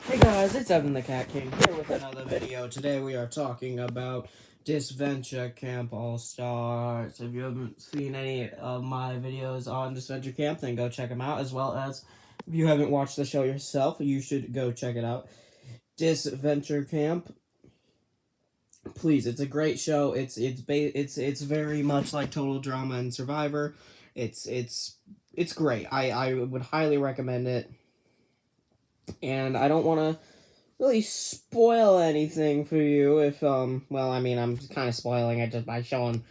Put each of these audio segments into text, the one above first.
Hey guys, it's Evan the Cat King here with another video. Today we are talking about Disventure Camp All-Stars. If you haven't seen any of my videos on Disventure Camp, then go check them out. As well as, if you haven't watched the show yourself, you should go check it out. Disventure Camp, please, it's a great show. It's very much like Total Drama and Survivor. It's great. I would highly recommend it. And I don't want to really spoil anything for you if well, I mean, I'm kind of spoiling it just by showing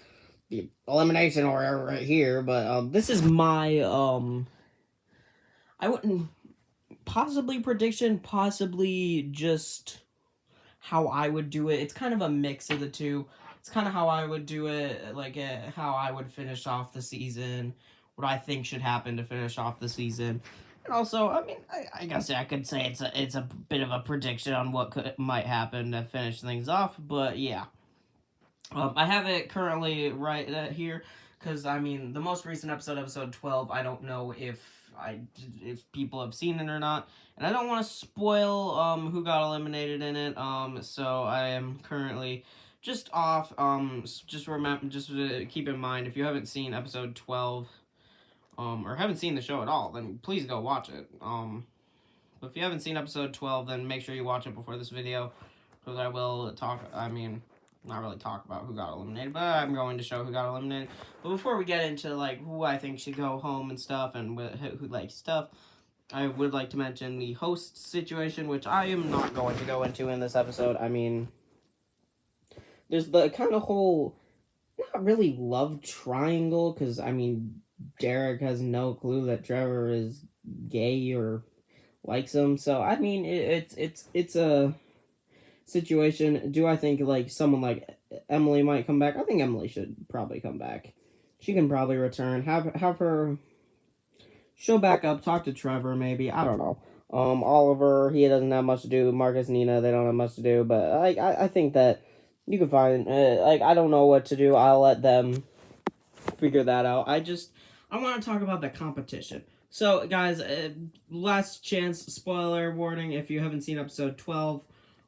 the elimination order right here, but this is my I wouldn't possibly prediction, possibly just how I would do it. It's kind of a mix of the two. It's kind of how I would do it, like how I would finish off the season, what I think should happen to finish off the season. And also, I mean, I guess I could say it's a bit of a prediction on what might happen to finish things off, but yeah. I have it currently right here, because, I mean, the most recent episode, episode 12, I don't know if people have seen it or not, and I don't want to spoil who got eliminated in it, so I am currently just off. Just keep in mind, if you haven't seen episode 12, or haven't seen the show at all, then please go watch it. But if you haven't seen episode 12, then make sure you watch it before this video, because I will talk, I mean, not really talk about who got eliminated, but I'm going to show who got eliminated. But before we get into, like, who I think should go home and stuff, and who likes stuff, I would like to mention the host situation, which I am not going to go into in this episode. I mean, there's the kind of whole, not really love triangle, because, I mean, Derek has no clue that Trevor is gay or likes him, so, I mean, it's a situation. Do I think, like, someone like Emily might come back? I think Emily should probably come back. She can probably return. Have her show back up. Talk to Trevor, maybe. I don't know. Oliver, he doesn't have much to do. Marcus, Nina, they don't have much to do. But I think that you can find. I don't know what to do. I'll let them figure that out. I want to talk about the competition. So, guys, last chance spoiler warning if you haven't seen episode 12.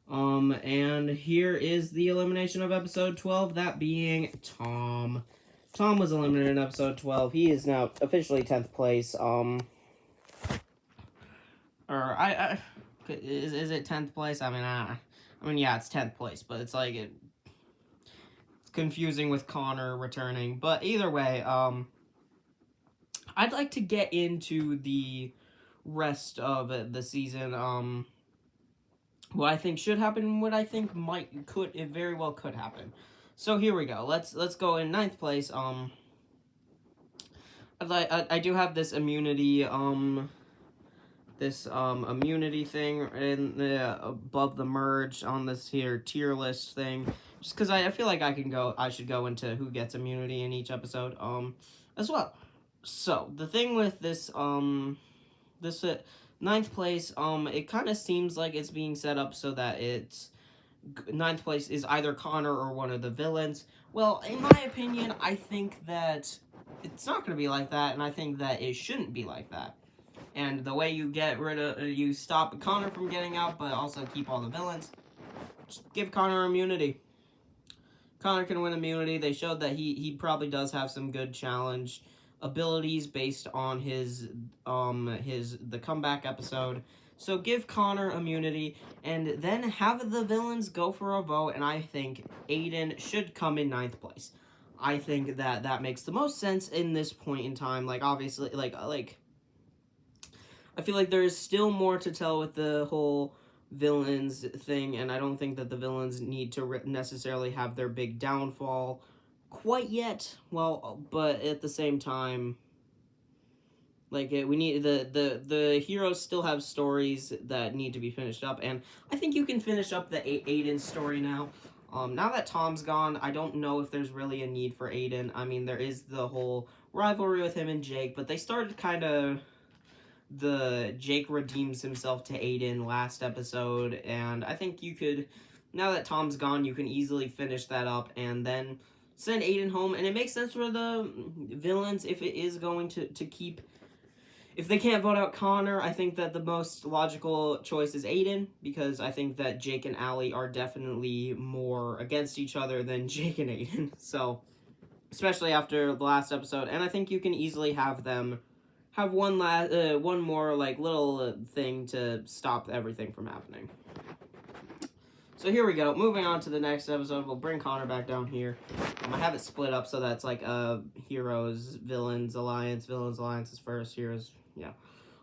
And here is the elimination of episode 12, that being Tom. Tom was eliminated in episode 12. He is now officially 10th place. Is it 10th place? I mean, yeah, it's 10th place, but it's like, it's confusing with Connor returning. But either way, I'd like to get into the rest of the season, what I think should happen, what I think it very well could happen. So here we go. Let's go in 9th place. I do have this immunity immunity thing in the above the merge on this here tier list thing, just because I feel like I should go into who gets immunity in each episode as well. So the thing with this this 9th place, it kind of seems like it's being set up so that it's 9th place is either Connor or one of the villains. Well, in my opinion, I think that it's not going to be like that, and I think that it shouldn't be like that. And the way you stop Connor from getting out, but also keep all the villains, just give Connor immunity. Connor can win immunity. They showed that he probably does have some good challenge abilities based on the comeback episode. So give Connor immunity, and then have the villains go for a vote, and I think Aiden should come in 9th place. I think that makes the most sense in this point in time. Like, obviously, like I feel like there is still more to tell with the whole villains thing, and I don't think that the villains need to necessarily have their big downfall quite yet. Well, but at the same time, like, we need the heroes still have stories that need to be finished up, and I think you can finish up the Aiden story now. Now that Tom's gone, I don't know if there's really a need for Aiden. I mean, there is the whole rivalry with him and Jake, but they started kind of Jake redeems himself to Aiden last episode, and I think you could, now that Tom's gone, you can easily finish that up and then send Aiden home, and it makes sense for the villains, if it is going to keep if they can't vote out Connor, I think that the most logical choice is Aiden, because I think that Jake and Allie are definitely more against each other than Jake and Aiden. So, especially after the last episode, and I think you can easily have them have one more like little thing to stop everything from happening. So here we go. Moving on to the next episode, we'll bring Connor back down here. I have it split up so that's like heroes, villains, alliance. Villains, alliance is first. Heroes, yeah.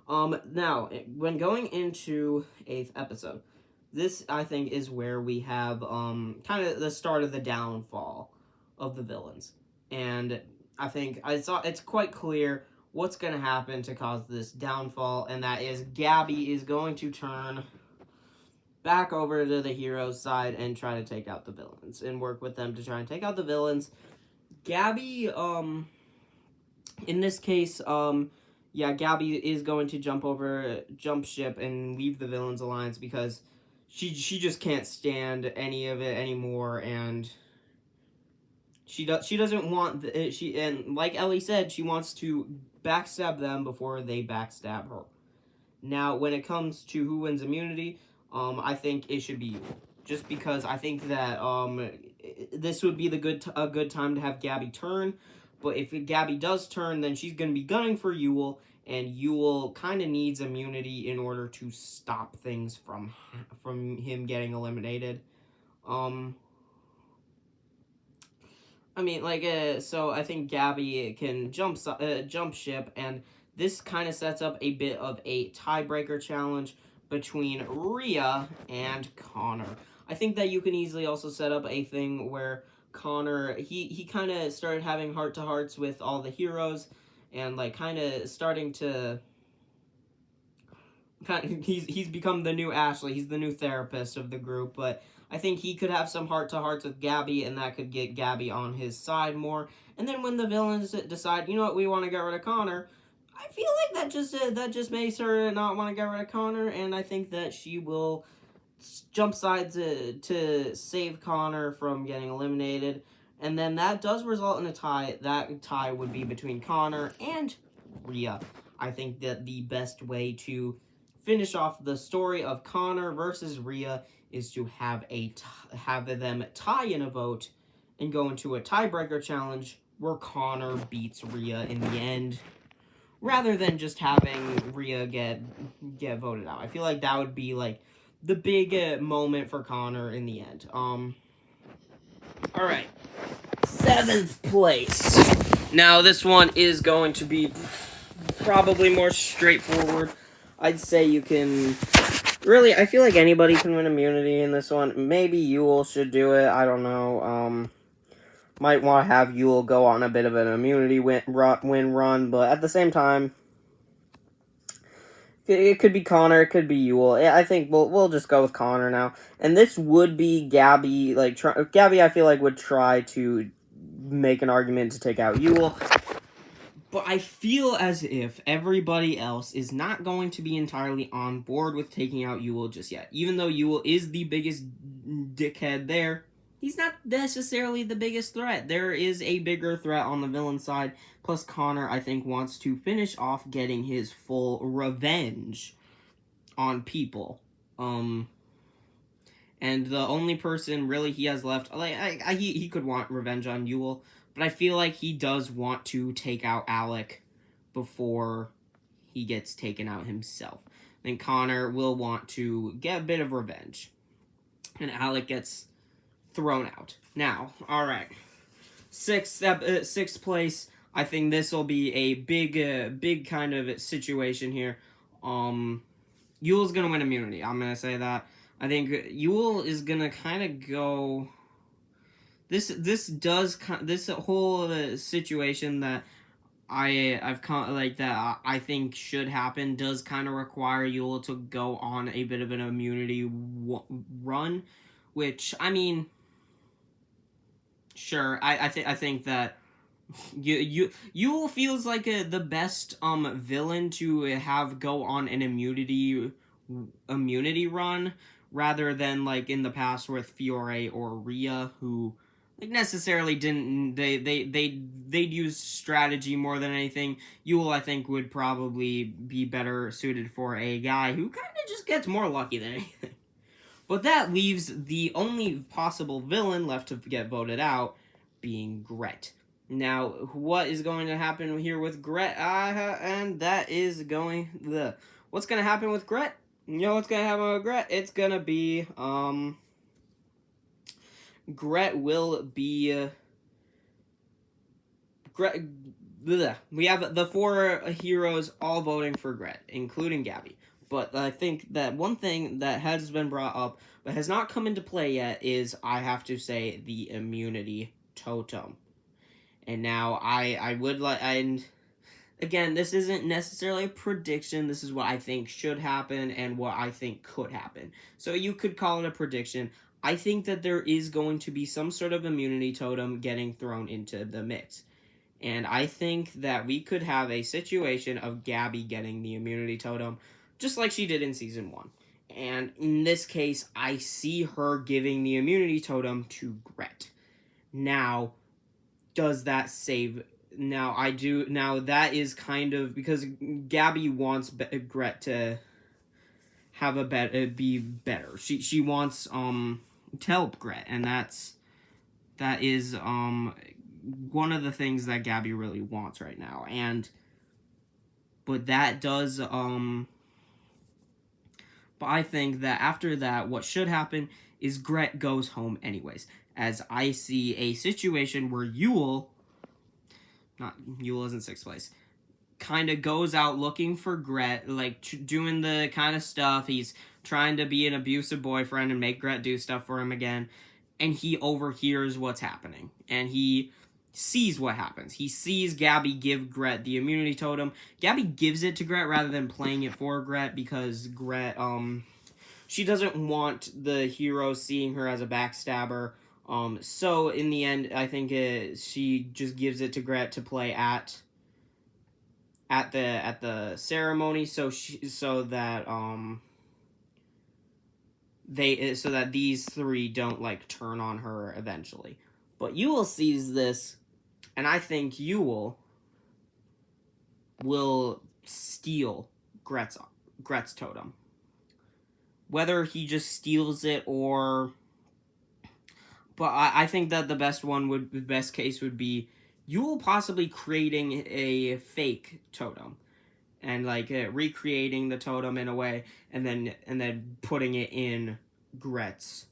Now when going into 8th episode, this I think is where we have kind of the start of the downfall of the villains, and I think it's quite clear what's going to happen to cause this downfall, and that is Gabby is going to turn back over to the heroes' side and try to take out the villains and work with them to try and take out the villains. Gabby, in this case, yeah, Gabby is going to jump ship and leave the villains alliance because she just can't stand any of it anymore, and she doesn't want and like Ellie said, she wants to backstab them before they backstab her. Now, when it comes to who wins immunity, I think it should be Yule. Just because I think that this would be a good time to have Gabby turn. But if Gabby does turn, then she's going to be gunning for Yule, and Yule kind of needs immunity in order to stop things from him getting eliminated. I mean, like, so I think Gabby can jump ship, and this kind of sets up a bit of a tiebreaker challenge between Rhea and Connor. I think that you can easily also set up a thing where Connor, he kind of started having heart-to-hearts with all the heroes, and, like, kind of starting to... He's become the new Ashley. He's the new therapist of the group, but I think he could have some heart-to-hearts with Gabby, and that could get Gabby on his side more. And then when the villains decide, you know what, we want to get rid of Connor, I feel like that just makes her not want to get rid of Connor, and I think that she will jump sides to save Connor from getting eliminated. And then that does result in a tie. That tie would be between Connor and Rhea. I think that the best way to finish off the story of Connor versus Rhea is to have them tie in a vote and go into a tiebreaker challenge where Connor beats Rhea in the end, rather than just having Rhea get voted out. I feel like that would be like the big moment for Connor in the end. All right, 7th place. Now this one is going to be probably more straightforward. I'd say you can... Really, I feel like anybody can win immunity in this one. Maybe Yule should do it. I don't know. Might want to have Yule go on a bit of an immunity win run, but at the same time, it could be Connor, it could be Yule. I think we'll just go with Connor now. And this would be Gabby. Gabby, I feel like, would try to make an argument to take out Yule. But I feel as if everybody else is not going to be entirely on board with taking out Yule just yet. Even though Yule is the biggest dickhead there, he's not necessarily the biggest threat. There is a bigger threat on the villain side. Plus, Connor, I think, wants to finish off getting his full revenge on people. And the only person really he has left, he could want revenge on Yule, but I feel like he does want to take out Alec before he gets taken out himself. I think Connor will want to get a bit of revenge, and Alec gets thrown out. Now, all right, 6th place. I think this will be a big kind of situation here. Yule's gonna win immunity. I'm gonna say that. I think Yule is gonna kind of go. This whole situation that I think should happen does kind of require Yule to go on a bit of an immunity run, which, I mean, sure, I think that Yule feels like the best villain to have go on an immunity run, rather than like in the past with Fiore or Rhea, who like necessarily didn't they'd use strategy more than anything. Yule, I think, would probably be better suited for a guy who kind of just gets more lucky than anything. But that leaves the only possible villain left to get voted out being Gret. Now, what is going to happen here with Gret? And that is going the what's going to happen with Gret? You know what's going to happen with Gret? It's going to be Gret will be Gret. Bleh. We have the four heroes all voting for Gret, including Gabby. But I think that one thing that has been brought up but has not come into play yet is, I have to say, the immunity totem. And now I would like, and again, this isn't necessarily a prediction. This is what I think should happen and what I think could happen. So you could call it a prediction. I think that there is going to be some sort of immunity totem getting thrown into the mix. And I think that we could have a situation of Gabby getting the immunity totem, just like she did in Season 1. And in this case, I see her giving the immunity totem to Gret. Now, does that save... Now, I do... Now, that is kind of... Because Gabby wants Gret to have be better. She wants, to help Gret. And that is, one of the things that Gabby really wants right now. But that does, but I think that after that, what should happen is Gret goes home anyways. As I see a situation where Yule is in 6th place, kind of goes out looking for Gret, like doing the kind of stuff. He's trying to be an abusive boyfriend and make Gret do stuff for him again. And he overhears what's happening. And he sees what happens. He sees Gabby give Gret the immunity totem. Gabby gives it to Gret rather than playing it for Gret because Gret, she doesn't want the hero seeing her as a backstabber. So in the end, I think she just gives it to Gret to play at the ceremony, so that these three don't like turn on her eventually. But Yule sees this, and I think Yule will steal Gret's totem. Whether he just steals it or... But I think that the best case would be Yule possibly creating a fake totem. And like recreating the totem in a way, and then putting it in Gret's...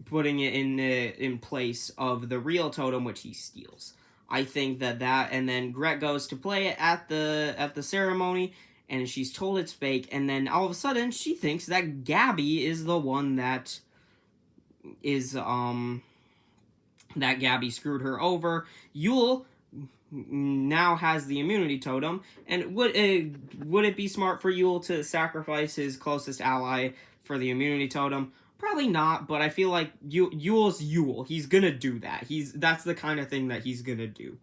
putting it in place of the real totem, which he steals. I think that and then Gret goes to play it at the ceremony, and she's told it's fake, and then all of a sudden she thinks that Gabby is the one that is that Gabby screwed her over. Yule now has the immunity totem, and would it be smart for Yule to sacrifice his closest ally for the immunity totem? Probably not, but I feel like Yule's Yule. He's gonna do that. That's the kind of thing that he's gonna do.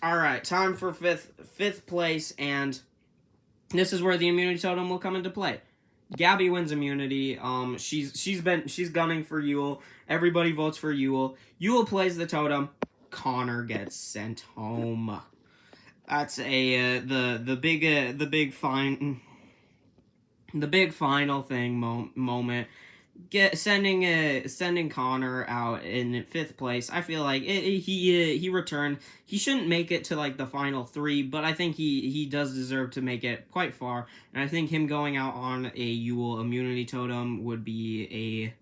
Alright, time for fifth place, and this is where the immunity totem will come into play. Gabby wins immunity. She's gunning for Yule. Everybody votes for Yule. Yule plays the totem. Connor gets sent home. That's the big final thing moment. Sending Connor out in 5th place. I feel like he returned. He shouldn't make it to like the final 3, but I think he does deserve to make it quite far. And I think him going out on a Yule immunity totem would be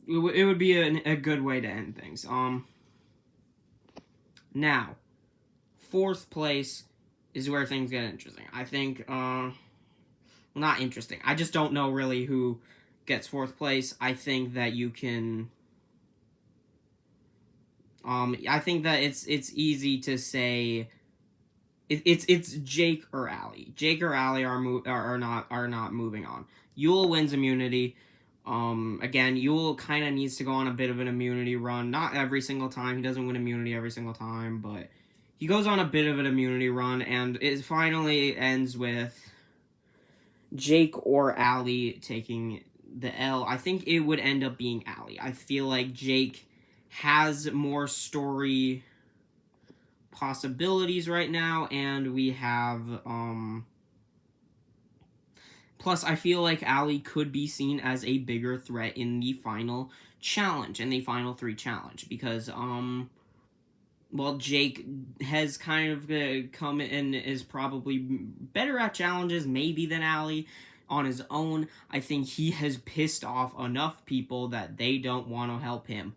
a good way to end things. Now, 4th place is where things get interesting. I think not interesting. I just don't know really who gets 4th place. I think that you can... I think that it's easy to say... It's Jake or Allie. Jake or Allie are not moving on. Yule wins immunity. Again, Yule kind of needs to go on a bit of an immunity run. Not every single time. He doesn't win immunity every single time, but he goes on a bit of an immunity run, and it finally ends with Jake or Allie taking the L, I think it would end up being Allie. I feel like Jake has more story possibilities right now, and we have plus I feel like Allie could be seen as a bigger threat in the final challenge, in the final 3 challenge, because well, Jake has kind of come and is probably better at challenges maybe than Allie on his own. I think he has pissed off enough people that they don't want to help him.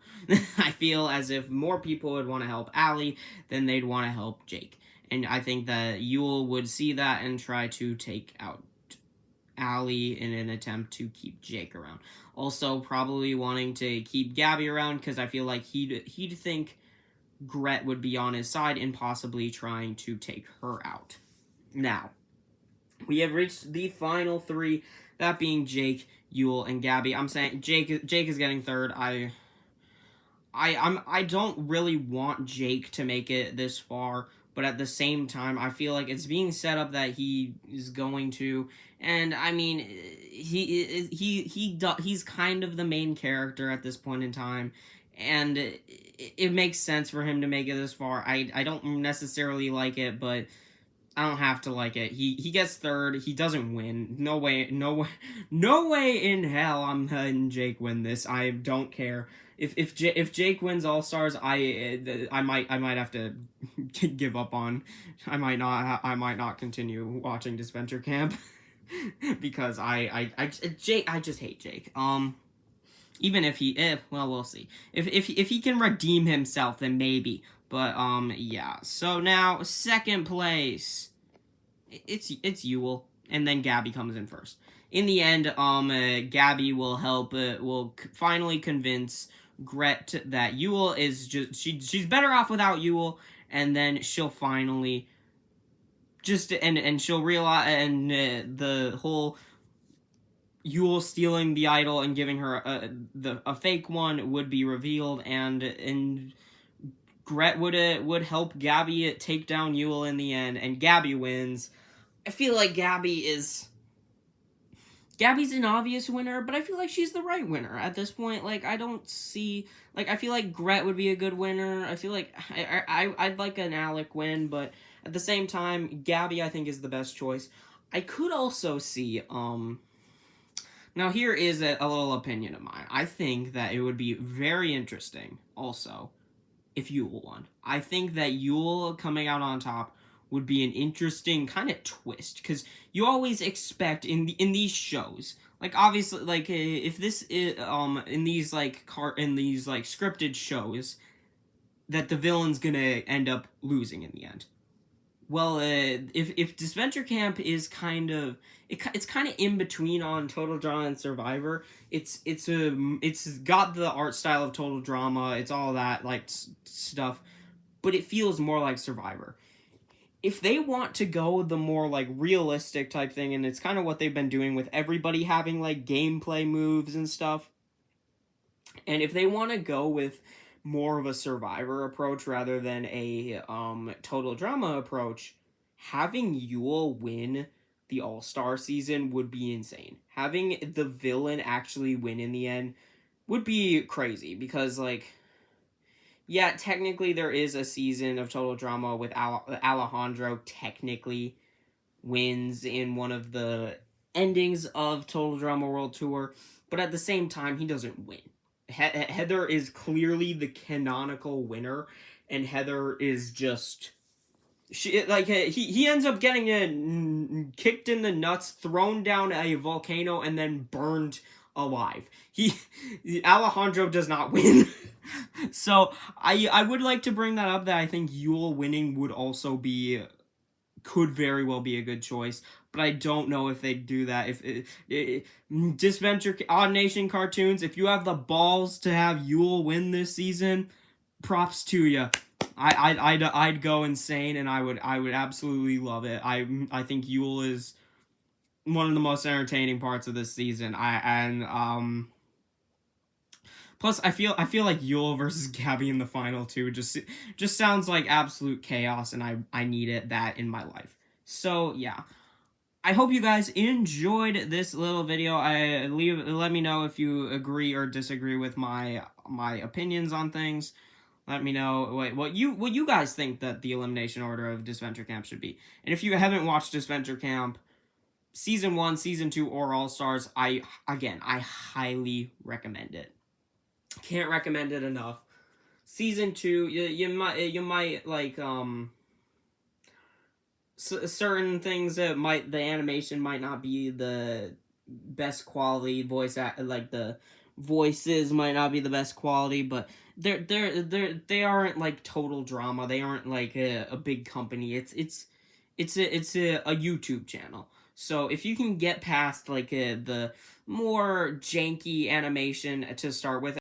I feel as if more people would want to help Allie than they'd want to help Jake. And I think that Yule would see that and try to take out Allie in an attempt to keep Jake around. Also, probably wanting to keep Gabby around because I feel like he'd think Gret would be on his side and possibly trying to take her out. Now, we have reached the final 3, that being Jake, Yule, and Gabby. I'm saying Jake is getting third. I don't really want Jake to make it this far, but at the same time, I feel like it's being set up that he is going to, and I mean, he's kind of the main character at this point in time, and it makes sense for him to make it this far. I don't necessarily like it, but I don't have to like it. He gets third. He doesn't win. No way. No way in hell I'm letting Jake win this. I don't care. If Jake wins All Stars, I might have to give up on. I might not continue watching Disventure Camp because I just hate Jake. Even if well, we'll see. If he can redeem himself, then maybe. But yeah. So now second place, it's Yule, and then Gabby comes in first. In the end, Gabby will help. Will finally convince Gret that Yule is just she's better off without Yule, and then she'll finally and she'll realize, and the whole Yule stealing the idol and giving her a fake one would be revealed, and Gret would help Gabby take down Yule in the end, and Gabby wins. I feel like Gabby's an obvious winner, but I feel like she's the right winner at this point. Like, I don't see, like, I feel like Gret would be a good winner. I feel like I'd like an Alec win, but at the same time, Gabby I think is the best choice. I could also see now, here is a little opinion of mine. I think that it would be very interesting, also, if Yule won. I think that Yule coming out on top would be an interesting kind of twist, because you always expect in these shows, like, obviously, like, if this is in these like scripted shows, that the villain's gonna end up losing in the end. Well, if Disventure Camp is kind of it's kind of in between on Total Drama and Survivor. It's got the art style of Total Drama. It's all that like stuff, but it feels more like Survivor. If they want to go the more like realistic type thing, and it's kind of what they've been doing with everybody having like gameplay moves and stuff, and if they want to go with more of a Survivor approach rather than a Total Drama approach, having Yule win the All-Star season would be insane. Having the villain actually win in the end would be crazy, because, like, yeah, technically there is a season of Total Drama with Alejandro technically wins in one of the endings of Total Drama World Tour, but at the same time, he doesn't win. Heather is clearly the canonical winner, and Heather is just he ends up getting kicked in the nuts, thrown down a volcano, and then burned alive. Alejandro does not win. So I would like to bring that up, that I think Yule winning would also could very well be a good choice, but I don't know if they do that. If Disventure Odd Nation cartoons, if you have the balls to have Yule win this season, props to you. I'd go insane, and I would absolutely love it. I think Yule is one of the most entertaining parts of this season. Plus, I feel like Yule versus Gabby in the final too just sounds like absolute chaos, and I needed that in my life. So yeah, I hope you guys enjoyed this little video. Let me know if you agree or disagree with my opinions on things. Let me know what you guys think that the elimination order of Disventure Camp should be. And if you haven't watched Disventure Camp season 1, season 2, or All Stars, I highly recommend it. Can't recommend it enough. Season 2, you might like certain things that the animation might not be the best quality, like the voices might not be the best quality, but they aren't like total drama. They aren't like a big company. It's a YouTube channel. So if you can get past like the more janky animation to start with,